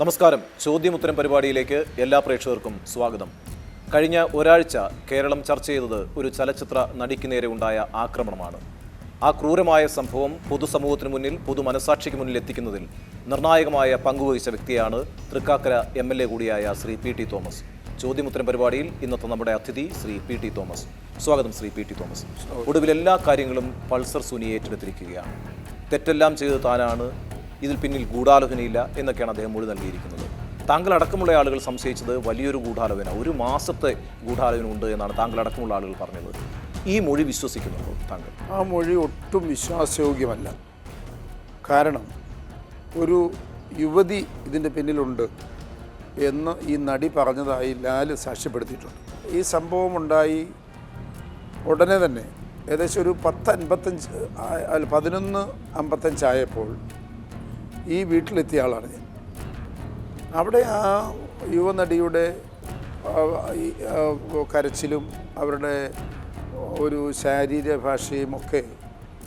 നമസ്കാരം. ചോദ്യമുത്തരം പരിപാടിയിലേക്ക് എല്ലാ പ്രേക്ഷകർക്കും സ്വാഗതം. കഴിഞ്ഞ ഒരാഴ്ച കേരളം ചർച്ച ചെയ്തത് ഒരു ചലച്ചിത്ര നടിക്ക് നേരെ ഉണ്ടായ ആക്രമണമാണ്. ആ ക്രൂരമായ സംഭവം പൊതുസമൂഹത്തിന് മുന്നിൽ, പൊതുമനസാക്ഷിക്ക് മുന്നിൽ എത്തിക്കുന്നതിൽ നിർണായകമായ പങ്കുവഹിച്ച വ്യക്തിയാണ് തൃക്കാക്കര MLA കൂടിയായ ശ്രീ PT തോമസ്. ചോദ്യമുത്തരം പരിപാടിയിൽ ഇന്നത്തെ നമ്മുടെ അതിഥി ശ്രീ PT തോമസ്. സ്വാഗതം ശ്രീ PT തോമസ്. ഒടുവിൽ എല്ലാ കാര്യങ്ങളും പൾസർ സുനി ഏറ്റെടുത്തിരിക്കുകയാണ്. തെറ്റെല്ലാം ചെയ്ത് താനാണ്, ഇതിൽ പിന്നിൽ ഗൂഢാലോചനയില്ല എന്നൊക്കെയാണ് അദ്ദേഹം മൊഴി നൽകിയിരിക്കുന്നത്. താങ്കൾ അടക്കമുള്ള ആളുകൾ സംശയിച്ചത് വലിയൊരു ഗൂഢാലോചന, ഒരു മാസത്തെ ഗൂഢാലോചന ഉണ്ട് എന്നാണ് താങ്കൾ അടക്കമുള്ള ആളുകൾ പറഞ്ഞത്. ഈ മൊഴി വിശ്വസിക്കുന്നുണ്ടോ താങ്കൾ? ആ മൊഴി ഒട്ടും വിശ്വാസയോഗ്യമല്ല. കാരണം ഒരു യുവതി ഇതിൻ്റെ പിന്നിലുണ്ട് എന്ന് ഈ നടി പറഞ്ഞതായി ലാൽ സാക്ഷ്യപ്പെടുത്തിയിട്ടുണ്ട്. ഈ സംഭവം ഉണ്ടായി ഉടനെ തന്നെ ഏകദേശം ഒരു 11:55 ആയപ്പോൾ ഈ വീട്ടിലെത്തിയ ആളാണ് ഞാൻ. അവിടെ ആ യുവനടിയുടെ കരച്ചിലും അവരുടെ ഒരു ശാരീരിക ഭാഷയും ഒക്കെ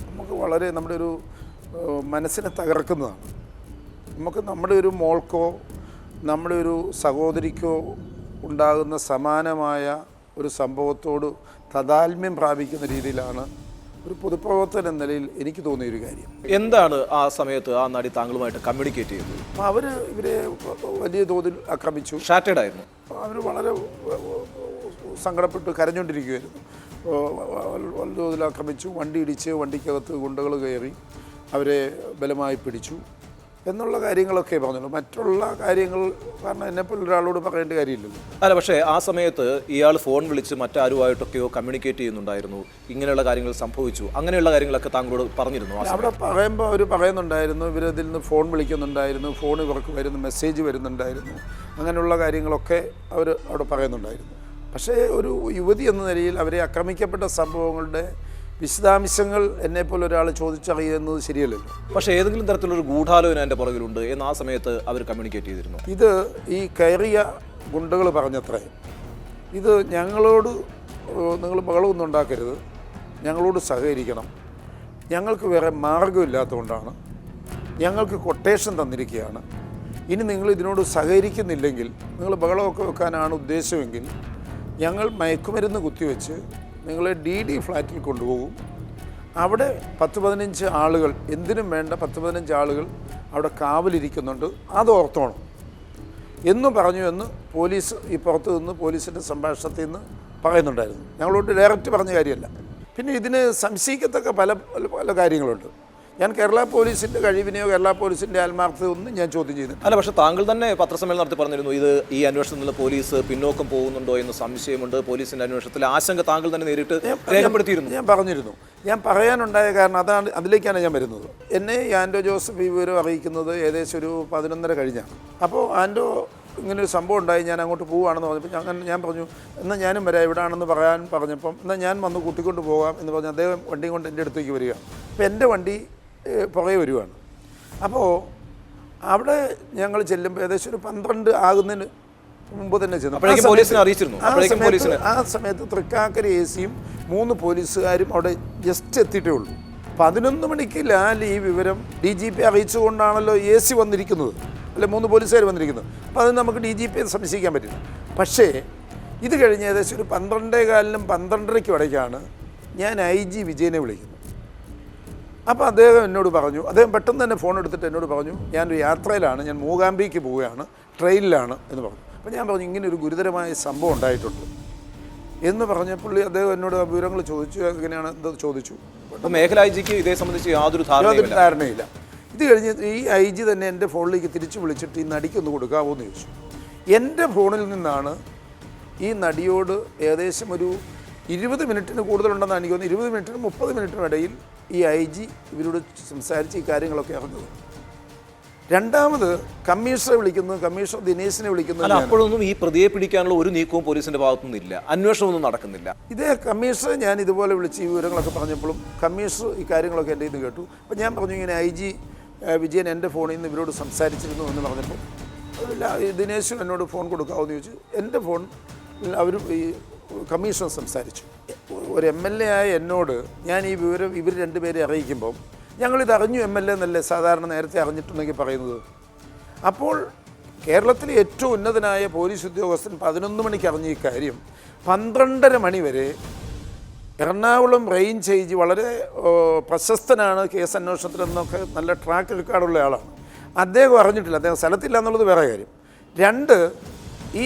നമുക്ക് വളരെ നമ്മുടെ ഒരു മനസ്സിനെ തകർക്കുന്നതാണ്. നമുക്ക് നമ്മുടെ ഒരു മോൾക്കോ നമ്മുടെ ഒരു സഹോദരിക്കോ ഉണ്ടാകുന്ന സമാനമായ ഒരു സംഭവത്തോട് താതാത്മ്യം പ്രാപിക്കുന്ന രീതിയിലാണ് ഒരു പൊതുപ്രവർത്തകൻ എന്ന നിലയിൽ എനിക്ക് തോന്നിയൊരു കാര്യം. എന്താണ് ആ സമയത്ത് ആ നടി താങ്കളുമായിട്ട് കമ്മ്യൂണിക്കേറ്റ് ചെയ്തത്? അവർ ഇവരെ വലിയ തോതിൽ ആക്രമിച്ചു. ഷാറ്റേഡ് ആയിരുന്നു. അവർ വളരെ സങ്കടപ്പെട്ട് കരഞ്ഞുകൊണ്ടിരിക്കുകയായിരുന്നു. വലിയ തോതിൽ ആക്രമിച്ചു. വണ്ടി ഇടിച്ച് വണ്ടിക്കകത്ത് ഗുണ്ടകൾ കയറി അവരെ ബലമായി പിടിച്ചു എന്നുള്ള കാര്യങ്ങളൊക്കെ പറഞ്ഞുള്ളൂ. മറ്റുള്ള കാര്യങ്ങൾ കാരണം എന്നെപ്പോലെ ഒരാളോട് പറയേണ്ട കാര്യമില്ലല്ലോ. അല്ല, പക്ഷേ ആ സമയത്ത് ഇയാൾ ഫോൺ വിളിച്ച് മറ്റാരുമായിട്ടൊക്കെയോ കമ്മ്യൂണിക്കേറ്റ് ചെയ്യുന്നുണ്ടായിരുന്നു, ഇങ്ങനെയുള്ള കാര്യങ്ങൾ സംഭവിച്ചു, അങ്ങനെയുള്ള കാര്യങ്ങളൊക്കെ താങ്കളോട് പറഞ്ഞിരുന്നു? അവിടെ പറയുമ്പോൾ അവർ പറയുന്നുണ്ടായിരുന്നു, ഇവരതിൽ നിന്ന് ഫോൺ വിളിക്കുന്നുണ്ടായിരുന്നു, ഫോൺ ഇവർക്ക് വരുന്ന മെസ്സേജ് വരുന്നുണ്ടായിരുന്നു, അങ്ങനെയുള്ള കാര്യങ്ങളൊക്കെ അവർ അവിടെ പറയുന്നുണ്ടായിരുന്നു. പക്ഷേ ഒരു യുവതി എന്ന നിലയിൽ അവരെ ആക്രമിക്കപ്പെട്ട സംഭവങ്ങളുടെ വിശദാംശങ്ങൾ എന്നെപ്പോലെ ഒരാൾ ചോദിച്ചറിയുന്നത് ശരിയല്ലല്ലോ. പക്ഷേ ഏതെങ്കിലും തരത്തിലൊരു ഗൂഢാലോചന എൻ്റെ പുറകിലുണ്ട് എന്ന് ആ സമയത്ത് അവർ കമ്മ്യൂണിക്കേറ്റ് ചെയ്തിരുന്നു? ഇത് ഈ കയറിയ ഗുണ്ടകൾ പറഞ്ഞത്രേ, ഇത് ഞങ്ങളോട് നിങ്ങൾ ബഹളമൊന്നും ഉണ്ടാക്കരുത്, ഞങ്ങളോട് സഹകരിക്കണം, ഞങ്ങൾക്ക് വേറെ മാർഗമില്ലാത്തതുകൊണ്ടാണ്, ഞങ്ങൾക്ക് കൊട്ടേഷൻ തന്നിരിക്കുകയാണ്, ഇനി നിങ്ങൾ ഇതിനോട് സഹകരിക്കുന്നില്ലെങ്കിൽ, നിങ്ങൾ ബഹളമൊക്കെ വെക്കാനാണ് ഉദ്ദേശമെങ്കിൽ ഞങ്ങൾ മയക്കുമരുന്ന് കുത്തിവെച്ച് നിങ്ങളെ DD ഫ്ലാറ്റിൽ കൊണ്ടുപോകും, അവിടെ 10-15 ആളുകൾ, എന്തിനും വേണ്ട 10-15 ആളുകൾ അവിടെ കാവലിരിക്കുന്നുണ്ട്, അത് ഓർത്തോണം എന്ന് പറഞ്ഞു എന്ന് പോലീസ് ഈ പുറത്ത് നിന്ന് പോലീസിൻ്റെ സംഭാഷണത്തിൽ നിന്ന് പറയുന്നുണ്ടായിരുന്നു. ഞങ്ങളോട് ഡയറക്റ്റ് പറഞ്ഞ കാര്യമല്ല. പിന്നെ ഇതിന് സംശയിക്കത്തക്ക പല പല കാര്യങ്ങളുണ്ട്. ഞാൻ കേരള പോലീസിൻ്റെ കഴിവിനെയോ കേരള പോലീസിൻ്റെ ആത്മാർത്ഥത ഒന്നും ഞാൻ ചോദ്യം ചെയ്യുന്നില്ല. അല്ല, പക്ഷേ താങ്കൾ തന്നെ പത്രസമ്മേളനം നടത്തി പറഞ്ഞിരുന്നു, ഇത് ഈ അന്വേഷണത്തിൽ നിന്ന് പോലീസ് പിന്നോക്കം പോകുന്നുണ്ടോ എന്ന് സംശയമുണ്ട്, പോലീസിൻ്റെ അന്വേഷണത്തിലെ ആശങ്ക താങ്കൾ തന്നെ നേരിട്ട് രേഖപ്പെടുത്തിയിരുന്നു. ഞാൻ പറഞ്ഞിരുന്നു. ഞാൻ പറയാനുണ്ടായ കാരണം അതാണ്, അതിലേക്കാണ് ഞാൻ വരുന്നത്. എന്നെ ഈ ആൻഡോ ജോസഫ് ഈ വിവരം അറിയിക്കുന്നത് ഏകദേശം ഒരു 11:30 കഴിഞ്ഞാണ്. അപ്പോൾ ആൻഡോ ഇങ്ങനൊരു സംഭവം ഉണ്ടായി, ഞാൻ അങ്ങോട്ട് പോവുകയാണെന്ന് പറഞ്ഞപ്പോൾ ഞാൻ പറഞ്ഞു, എന്നാൽ ഞാനും വരാം, എവിടെയാണെന്ന് പറഞ്ഞപ്പം എന്നാൽ ഞാൻ വന്ന് കൂട്ടിക്കൊണ്ട് പോകാം എന്ന് പറഞ്ഞ് അദ്ദേഹം വണ്ടിയും കൊണ്ട് എൻ്റെ അടുത്തേക്ക് വരിക. അപ്പോൾ എൻ്റെ വണ്ടി പുറകെ വരുവാണ്. അപ്പോൾ അവിടെ ഞങ്ങൾ ചെല്ലുമ്പോൾ ഏകദേശം ഒരു 12 ആകുന്നതിന് മുമ്പ് തന്നെ ചെന്നു. ആ സമയത്ത് തൃക്കാക്കര AC-യും 3 പോലീസുകാരും അവിടെ ജസ്റ്റ് എത്തിയിട്ടേ ഉള്ളൂ. 11 മണിക്ക് ലാൽ ഈ വിവരം DGP അറിയിച്ചുകൊണ്ടാണല്ലോ AC വന്നിരിക്കുന്നത്, അല്ലെ 3 പോലീസുകാർ വന്നിരിക്കുന്നത്. അപ്പോൾ അത് നമുക്ക് DGP സംശയിക്കാൻ പറ്റില്ല. പക്ഷേ ഇത് കഴിഞ്ഞ് ഏകദേശം ഒരു 12:15-നും 12:30-ക്കും ഇടയ്ക്കാണ് ഞാൻ IG വിജയനെ വിളിക്കുന്നത്. അപ്പോൾ അദ്ദേഹം എന്നോട് പറഞ്ഞു, അദ്ദേഹം പെട്ടെന്ന് തന്നെ ഫോൺ എടുത്തിട്ട് എന്നോട് പറഞ്ഞു, ഞാനൊരു യാത്രയിലാണ്, ഞാൻ മൂകാംബിക്ക് പോവുകയാണ്, ട്രെയിനിലാണ് എന്ന് പറഞ്ഞു. അപ്പോൾ ഞാൻ പറഞ്ഞു, ഇങ്ങനെ ഒരു ഗുരുതരമായ സംഭവം ഉണ്ടായിട്ടുണ്ട് എന്ന് പറഞ്ഞപ്പോൾ അദ്ദേഹം എന്നോട് വിവരങ്ങൾ ചോദിച്ചു. എങ്ങനെയാണ് എന്താ ചോദിച്ചു. മേഖല IGക്ക് ഇതേ സംബന്ധിച്ച് യാതൊരു ധാരണയില്ല. ഇത് കഴിഞ്ഞ് ഈ IG തന്നെ എൻ്റെ ഫോണിലേക്ക് തിരിച്ചു വിളിച്ചിട്ട് ഈ നടിക്കൊന്ന് കൊടുക്കാമോ എന്ന് ചോദിച്ചു. എൻ്റെ ഫോണിൽ നിന്നാണ് ഈ നടിയോട് ഏകദേശം ഒരു 20 മിനിറ്റിന് കൂടുതലുണ്ടെന്ന് എനിക്ക് തോന്നുന്നു, 20 മിനിറ്റിനും 30 മിനിറ്റിനും ഇടയിൽ ഈ IG ഇവരോട് സംസാരിച്ച് ഈ കാര്യങ്ങളൊക്കെ അറിഞ്ഞത്. രണ്ടാമത് കമ്മീഷണറെ വിളിക്കുന്നു, കമ്മീഷണർ ദിനേശിനെ വിളിക്കുന്നു. അപ്പോഴൊന്നും ഈ പ്രതിയെ പിടിക്കാനുള്ള ഒരു നീക്കവും പോലീസിന്റെ ഭാഗത്തുനിന്നും ഇല്ല, അന്വേഷണമൊന്നും നടക്കുന്നില്ല. ഇതേ കമ്മീഷണറെ ഞാൻ ഇതുപോലെ വിളിച്ച് ഈ വിവരങ്ങളൊക്കെ പറഞ്ഞപ്പോഴും കമ്മീഷണർ ഈ കാര്യങ്ങളൊക്കെ എൻ്റെ ഇത് കേട്ടു. അപ്പോൾ ഞാൻ പറഞ്ഞു, ഇങ്ങനെ IG വിജയൻ എൻ്റെ ഫോണിൽ നിന്ന് ഇവരോട് സംസാരിച്ചിരുന്നു എന്ന് പറഞ്ഞപ്പോൾ ദിനേശ് എന്നോട് ഫോൺ കൊടുക്കാമോ എന്ന് ചോദിച്ചു. എൻ്റെ ഫോൺ അവർ ഈ കമ്മീഷണർ സംസാരിച്ചു. ഒരു MLA ആയ എന്നോട് ഞാൻ ഈ വിവരം ഇവർ 2 പേരെ അറിയിക്കുമ്പം ഞങ്ങളിത് അറിഞ്ഞു MLA എന്നല്ലേ സാധാരണ നേരത്തെ അറിഞ്ഞിട്ടുണ്ടെങ്കിൽ പറയുന്നത്. അപ്പോൾ കേരളത്തിലെ ഏറ്റവും ഉന്നതനായ പോലീസ് ഉദ്യോഗസ്ഥൻ 11 മണിക്ക് അറിഞ്ഞ ഈ കാര്യം 12:30 മണി വരെ എറണാകുളം റേഞ്ച് വളരെ പ്രശസ്തനാണ് കേസ് അന്വേഷണത്തിലെന്നൊക്കെ നല്ല ട്രാക്ക് റെക്കോർഡുള്ള ആളാണ്. അദ്ദേഹം അറിഞ്ഞിട്ടില്ല, അദ്ദേഹം സ്ഥലത്തില്ല എന്നുള്ളത് വേറെ കാര്യം. 2, ഈ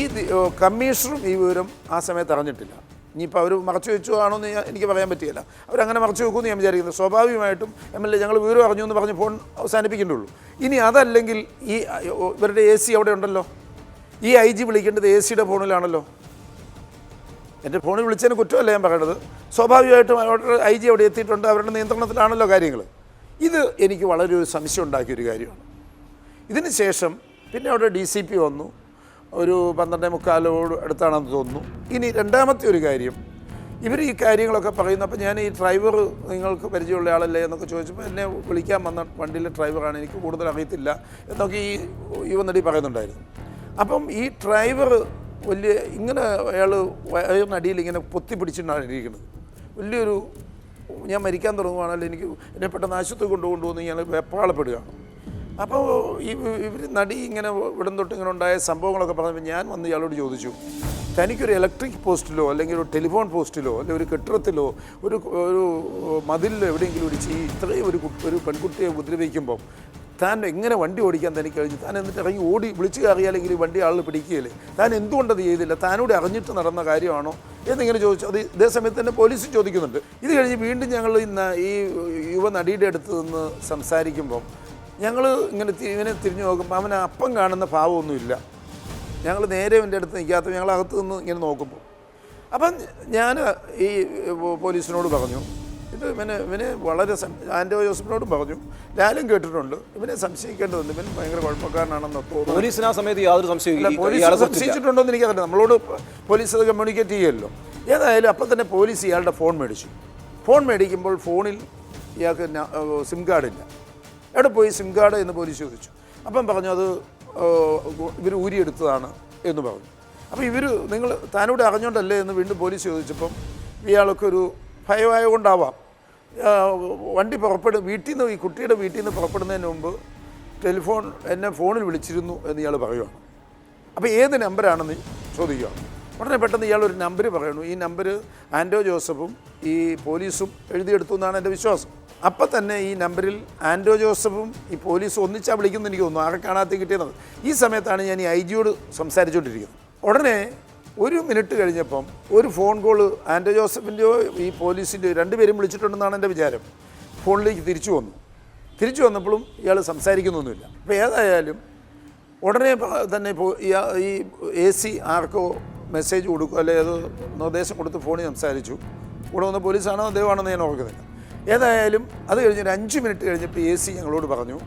കമ്മീഷണറും ഈ വിവരം ആ സമയത്ത് അറിഞ്ഞിട്ടില്ല. ഇനിയിപ്പോൾ അവർ മറച്ചു വെച്ചോ ആണോ എന്ന് എനിക്ക് പറയാൻ പറ്റിയില്ല. അവരങ്ങനെ മറച്ചു വെക്കുമെന്ന് ഞാൻ വിചാരിക്കുന്നത്. സ്വാഭാവികമായിട്ടും MLA ഞങ്ങൾ വിവരം അറിഞ്ഞു എന്ന് പറഞ്ഞ് ഫോൺ അവസാനിപ്പിക്കേണ്ടുള്ളൂ. ഇനി അതല്ലെങ്കിൽ ഈ ഇവരുടെ AC അവിടെ ഉണ്ടല്ലോ, ഈ IG വിളിക്കേണ്ടത് AC-യുടെ ഫോണിലാണല്ലോ. എൻ്റെ ഫോണിൽ വിളിച്ചതിന് കുറ്റമല്ല ഞാൻ പറയണത്. സ്വാഭാവികമായിട്ടും അവരുടെ IG അവിടെ എത്തിയിട്ടുണ്ട്, അവരുടെ നിയന്ത്രണത്തിലാണല്ലോ കാര്യങ്ങൾ. ഇത് എനിക്ക് വളരെ ഒരു സംശയം ഉണ്ടാക്കിയൊരു കാര്യമാണ്. ഇതിന് ശേഷം പിന്നെ അവിടെ DCP വന്നു, ഒരു 12:45 അടുത്താണെന്ന് തോന്നുന്നു. ഇനി രണ്ടാമത്തെ ഒരു കാര്യം, ഇവർ ഈ കാര്യങ്ങളൊക്കെ പറയുന്നു. അപ്പോൾ ഞാൻ ഈ ഡ്രൈവർ നിങ്ങൾക്ക് പരിചയമുള്ള ആളല്ലേ എന്നൊക്കെ ചോദിച്ചപ്പോൾ എന്നെ വിളിക്കാൻ വന്ന വണ്ടിയിലെ ഡ്രൈവറാണ്, എനിക്ക് കൂടുതൽ അറിയത്തില്ല എന്നൊക്കെ ഈ യുവനടി പറയുന്നുണ്ടായിരുന്നു. അപ്പം ഈ ഡ്രൈവർ വലിയ ഇങ്ങനെ അയാൾ വയറിനടിയിൽ ഇങ്ങനെ പൊത്തി പിടിച്ചിട്ടാണ് ഇരിക്കുന്നത്. വലിയൊരു ഞാൻ മരിക്കാൻ തുടങ്ങുവാണല്ലോ, എനിക്ക് എന്നെ പെട്ടെന്ന് ആശുപത്രി കൊണ്ടുപോകുന്നു ഇയാൾ വെപ്രാളപ്പെടുകയാണ്. അപ്പോൾ ഇവർ നടി ഇങ്ങനെ ഇവിടം തൊട്ട് ഇങ്ങനെ ഉണ്ടായ സംഭവങ്ങളൊക്കെ പറഞ്ഞപ്പോൾ ഞാൻ വന്ന് ഇയാളോട് ചോദിച്ചു, തനിക്കൊരു ഇലക്ട്രിക് പോസ്റ്റിലോ അല്ലെങ്കിൽ ഒരു ടെലിഫോൺ പോസ്റ്റിലോ അല്ലെങ്കിൽ ഒരു കെട്ടിടത്തിലോ ഒരു മതിലിലോ എവിടെയെങ്കിലും ഇടിച്ച് ഇത്രയും ഒരു പെൺകുട്ടിയെ ഉപദ്രവിക്കുമ്പോൾ താൻ എങ്ങനെ വണ്ടി ഓടിക്കാൻ തനിക്ക് കഴിഞ്ഞു? താൻ എന്നിട്ട് ഇറങ്ങി ഓടി വിളിച്ചു കയറിയാലെങ്കിൽ ഈ വണ്ടി ആൾ പിടിക്കുകയില്ലേ? താൻ എന്തുകൊണ്ടത് ചെയ്തില്ല? താനോട് അറിഞ്ഞിട്ട് നടന്ന കാര്യമാണോ എന്നിങ്ങനെ ചോദിച്ചു. അത് ഇതേ സമയത്ത് തന്നെ പോലീസ് ചോദിക്കുന്നുണ്ട്. ഇത് കഴിഞ്ഞ് വീണ്ടും ഞങ്ങൾ ഇന്ന് ഈ യുവനടിയുടെ അടുത്ത് നിന്ന് സംസാരിക്കുമ്പം ഞങ്ങൾ ഇങ്ങനെ തിരിഞ്ഞു നോക്കുമ്പോൾ അവന് അപ്പം കാണുന്ന ഭാവമൊന്നുമില്ല. ഞങ്ങൾ നേരെ എൻ്റെ അടുത്ത് നിൽക്കാത്ത ഞങ്ങൾ അകത്ത് നിന്ന് ഇങ്ങനെ നോക്കുമ്പോൾ അപ്പം ഞാൻ ഈ പോലീസിനോട് പറഞ്ഞു, ഇത് ഇവനെ വളരെ ആൻഡോ ജോസഫിനോടും പറഞ്ഞു, ലാലും കേട്ടിട്ടുണ്ട്, ഇവനെ സംശയിക്കേണ്ടതുണ്ട്, ഇവൻ ഭയങ്കര കുഴപ്പക്കാരനാണെന്ന് തോന്നുന്നു. പോലീസിന് ആ സമയത്ത് യാതൊരു പോലീസ് സംശയിച്ചിട്ടുണ്ടോ എന്ന് എനിക്കറിയില്ല, നമ്മളോട് പോലീസ് അത് കമ്മ്യൂണിക്കേറ്റ് ചെയ്യുമല്ലോ. ഏതായാലും അപ്പം തന്നെ പോലീസ് ഇയാളുടെ ഫോൺ മേടിച്ചു. ഫോൺ മേടിക്കുമ്പോൾ ഫോണിൽ ഇയാൾക്ക് സിം കാർഡില്ല. എവിടെ പോയി സിം കാർഡ് എന്ന് പോലീസ് ചോദിച്ചു. അപ്പം പറഞ്ഞു അത് ഇവർ ഊരിയെടുത്തതാണ് എന്ന് പറഞ്ഞു. അപ്പോൾ നിങ്ങൾ താനോട് അറിഞ്ഞോണ്ടല്ലേ എന്ന് വീണ്ടും പോലീസ് ചോദിച്ചപ്പം ഇയാൾക്ക് ഒരു ഭയമായ കൊണ്ടാവാം വണ്ടി വീട്ടിൽ നിന്ന് ഈ കുട്ടിയുടെ വീട്ടിൽ നിന്ന് പുറപ്പെടുന്നതിന് മുമ്പ് എന്നെ ഫോണിൽ വിളിച്ചിരുന്നു എന്ന് ഇയാൾ പറയുകയാണ്. അപ്പോൾ ഏത് നമ്പറാണെന്ന് ചോദിക്കുകയാണ്. ഉടനെ പെട്ടെന്ന് ഇയാൾ ഒരു നമ്പർ പറയണു. ഈ നമ്പർ ആൻഡോ ജോസഫും ഈ പോലീസും എഴുതിയെടുത്തു എന്നാണ് എൻ്റെ വിശ്വാസം. അപ്പം തന്നെ ഈ നമ്പറിൽ ആൻഡോ ജോസഫും ഈ പോലീസും ഒന്നിച്ചാണ് വിളിക്കുന്നത് എനിക്ക് തോന്നുന്നു, ആരെ കാണാത്ത കിട്ടിയത്. ഈ സമയത്താണ് ഞാൻ ഈ IG-യോട് സംസാരിച്ചുകൊണ്ടിരിക്കുന്നത്. ഉടനെ 1 മിനിറ്റ് കഴിഞ്ഞപ്പം ഒരു ഫോൺ കോൾ ആൻഡോ ജോസഫിൻ്റെയോ ഈ പോലീസിൻ്റെയോ രണ്ടുപേരും വിളിച്ചിട്ടുണ്ടെന്നാണ് എൻ്റെ വിചാരം. ഫോണിലേക്ക് തിരിച്ചു വന്നപ്പോഴും ഇയാൾ സംസാരിക്കുന്നൊന്നുമില്ല. അപ്പോൾ ഏതായാലും ഉടനെ തന്നെ ഈ AC ആർക്കോ മെസ്സേജ് കൊടുക്കുക അല്ലെങ്കിൽ അത് നിർദ്ദേശം കൊടുത്ത് ഫോണിൽ സംസാരിച്ചു. കൂടെ വന്ന പോലീസാണോ അദ്ദേഹമാണെന്ന് ഞാൻ ഓർക്കുന്നില്ല. ഏതായാലും അത് കഴിഞ്ഞൊരു 5 മിനിറ്റ് കഴിഞ്ഞപ്പോൾ AC ഞങ്ങളോട് പറഞ്ഞു,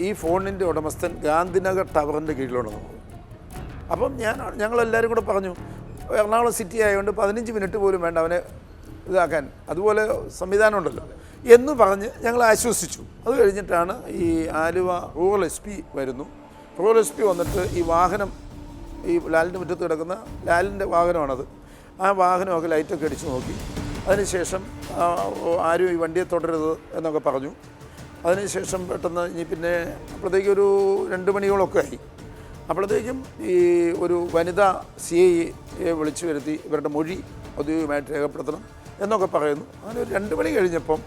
ഈ ഫോണിൻ്റെ ഉടമസ്ഥൻ ഗാന്ധിനഗർ ടവറിൻ്റെ കീഴിലുണ്ടെന്ന് പറഞ്ഞു. അപ്പം ഞങ്ങളെല്ലാവരും കൂടെ പറഞ്ഞു, എറണാകുളം സിറ്റി ആയതുകൊണ്ട് 15 മിനിറ്റ് പോലും വേണ്ട അവനെ ഇതാക്കാൻ, അതുപോലെ സംവിധാനം ഉണ്ടല്ലോ എന്ന് പറഞ്ഞ് ഞങ്ങൾ ആശ്വസിച്ചു. അത് കഴിഞ്ഞിട്ടാണ് ഈ ആലുവ റൂറൽ SP വരുന്നു. റൂറൽ SP വന്നിട്ട് ഈ വാഹനം, ഈ ലാലിൻ്റെ മുറ്റത്ത് കിടക്കുന്ന ലാലിൻ്റെ വാഹനമാണത്, ആ വാഹനമൊക്കെ ലൈറ്റൊക്കെ അടിച്ച് നോക്കി. അതിനുശേഷം ആരും ഈ വണ്ടിയെ തുടരരുത് എന്നൊക്കെ പറഞ്ഞു. അതിനുശേഷം പെട്ടെന്ന് പിന്നെ അപ്പോഴത്തേക്കും ഒരു 2 മണിയോളമൊക്കെ ആയി. അപ്പോഴത്തേക്കും ഈ ഒരു വനിതാ CIയെ വിളിച്ചു വരുത്തി ഇവരുടെ മൊഴി ഔദ്യോഗികമായിട്ട് രേഖപ്പെടുത്തണം എന്നൊക്കെ പറയുന്നു. അങ്ങനെ ഒരു 2 മണി കഴിഞ്ഞപ്പം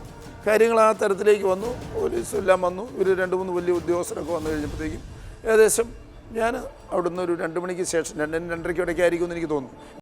കാര്യങ്ങൾ ആ തരത്തിലേക്ക് വന്നു. പോലീസും എല്ലാം വന്നു. ഒരു 2-3 വലിയ ഉദ്യോഗസ്ഥരൊക്കെ വന്നു കഴിഞ്ഞപ്പോഴത്തേക്കും ഏകദേശം ഞാൻ അവിടുന്ന് ഒരു 2 മണിക്ക് ശേഷം 2-2:30 ഇടയ്ക്കായിരിക്കുമെന്ന് എനിക്ക് തോന്നുന്നു